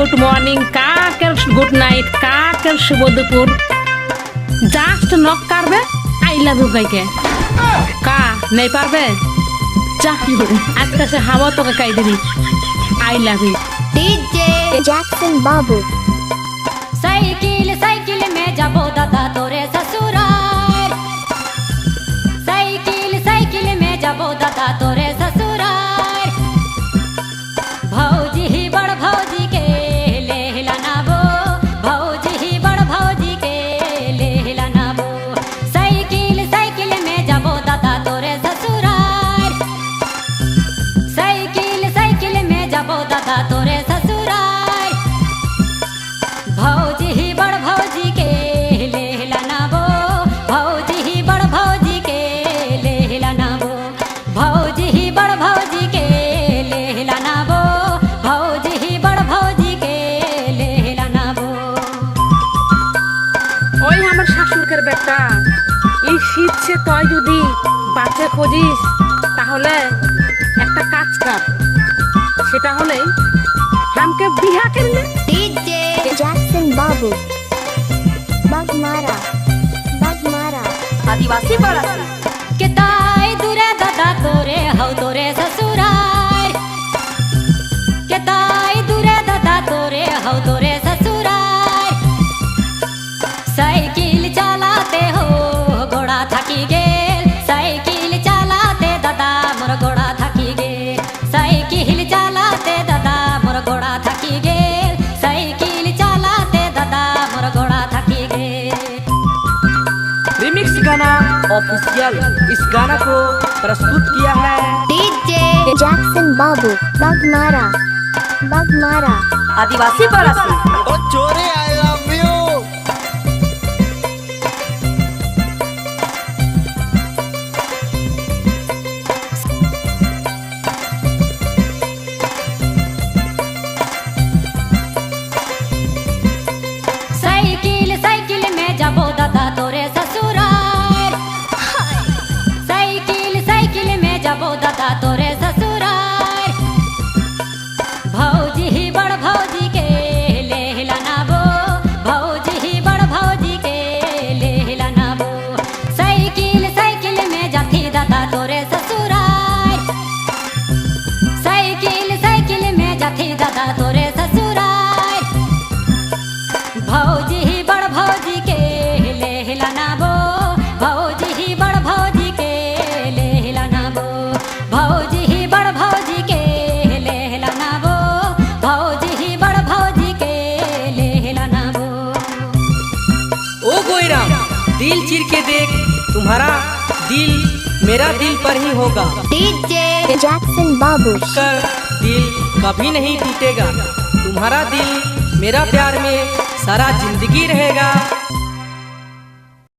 Good morning, কাকের good night, কাকের শুভ দুপুর। জাস্ট নক করবে আই লাভ ইউ কাইকে কা নেই পারবে আজকে সে হাওয়া তোকে কাই দিবি I love you. DJ Jackson बाबू। साइकिल साइकिल में जाबो दादा तोरे ससुराल, साइकिल साइकिल में जाबो दादा तोरे ससुराल। भौजी ही बड़ भौजी के ले हिलानाबो, भौजी ही बड़ भौजी के ले हिलानाबो। साइकिल साइकिल में जाबो दादा तोरे ससुराल, साइकिल साइकिल में जाबो दादा तोरे ससुराल। भौजी ही बड़ भौजी के ले हिलानाबो, भौजी ही बड़ भौजी के ले हिलानाबो, भौजी ही बड़ भौजी के ले हिलानाबो, भौजी ही बड़ भौजी के ले हिलानाबो। ওই আমার শাশুড়কের বেটা, এই শীতছে তুই যদি বাচ্চা খোঁজিস তাহলে একটা কাজ কর, সেটা হলে हमके बिहा कर ले। डीजे जैक्सन बाबू। बगमारा बगमारा आदिवासी बड़ा के ताई दूरे दादा तोरे हौ तोरे ससुराल, के ताई दूरे दादा तोरे हौ तोरे ससुराल। साइकिल चलाते हो घोड़ा थकी गेल, साइकिल चलाते दादा मोर घोड़ा थकी गेल, साइकिल चलाते दादा मोर घोड़ा थकी गेल, साइकिल चलाते दादा मोर घोड़ा थकी गेल। रिमिक्स गाना ऑफिशियल इस गाना को प्रस्तुत किया है डीजे जैक्सन बाबू। बगमारा बगमारा आदिवासी बड़ा ओ चोरे I love you. Cycle cycle में जाबो दादा तोरे ससुराल, साइकिल साइकिल में जाबो दादा तोरे ससुराल। भौजी ही बड़ भौजी के ले हिलानाबो, भौजी ही बड़ भौजी के ले हिलानाबो। साइकिल साइकिल में जाती दादा तोरे ससुराल, साइकिल साइकिल में जाती दादा तोरे ससुराल। भौजी ही बड़ भौजी के ले हिलानाबो, भौजी ही बड़ भौजी के ले हिलानाबो, भौजी ही बड़ भौजी के ले हिलानाबो, भौजी ही बड़ भौजी के ले हिलानाबो। ओ गोईराम दिल चीर के देख, तुम्हारा दिल मेरा दिल पर ही होगा, डीजे जैक्सन बाबू। कर दिल कभी नहीं टूटेगा, तुम्हारा दिल मेरा प्यार में सारा जिंदगी रहेगा।